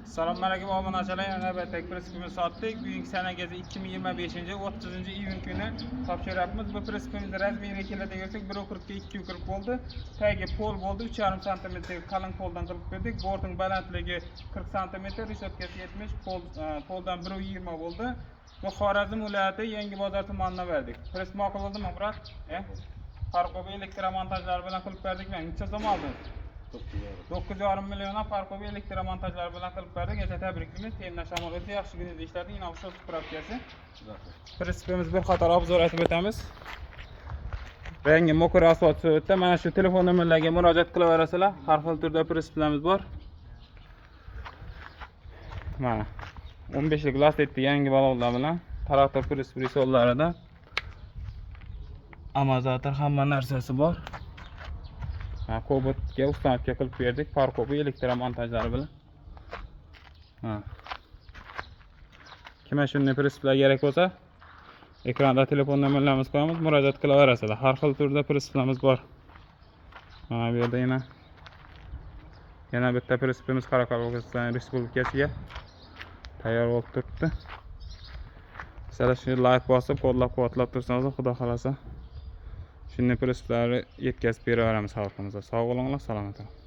Selamünaleyküm obunachilar. Navbatdagi prensipimizni sotdik. Bugungi sanagacha 2025-30 iyun kuni topshiryapmiz. Bu prensipimizni rasmiyga keladigan bo'lsak 1.40 ga 2.40 bo'ldi. Tagi pol bo'ldi, 3,5 sm qalin poldan qilib berdik. Bordning balandligi 40 sm, reshetkasi 70, poldan 1.20 bo'ldi. Bu Xorazm viloyati Yangibozor tumanidan berdik. Press ma'qul bo'ldimi, Murod? Farqobi elektromontajlar bilan qilib berdik. Men necha so'm oldingiz? 9,5 million farqobi elektromontajlar bilan qilib berdik. Tabriklaymiz. Temna shamol o'ta yaxshi kuningizda ishlading. Mana shu spravkasi. Prinsipimiz bir qator obzor etib o'tamiz. Rangi mokr asfalt suratda. Mana shu telefon nomerlariga murojaat qilaverasizlar. Har xil turda prinsiplarimiz bor. Mana 15 lik lastikli yangi balonlar bilan traktor prinsip risollarida amazator hamma narsasi bor. Kobotga ustanovka qilib berdik. Farqobi elektromontajlari bilan. Kimga shunday prinsiplar kerak bo'lsa, ekranda telefon nomerlarimiz qo'yamiz, murojaat qilaverasizlar. Har xil turda prinsiplarimiz bor. Mana bu yerda yana bitta prinsipimiz Qoraqalpog'iston Respublikasiga tayyor bo'lib turibdi. Sizlar shuni like bosib, qo'llab-quvvatlab tursangiz, xudo xolasa shunday prinsiplarni yetkazib beraveramiz xalqimizga. Sog' bo'linglar, salomat bo'ling.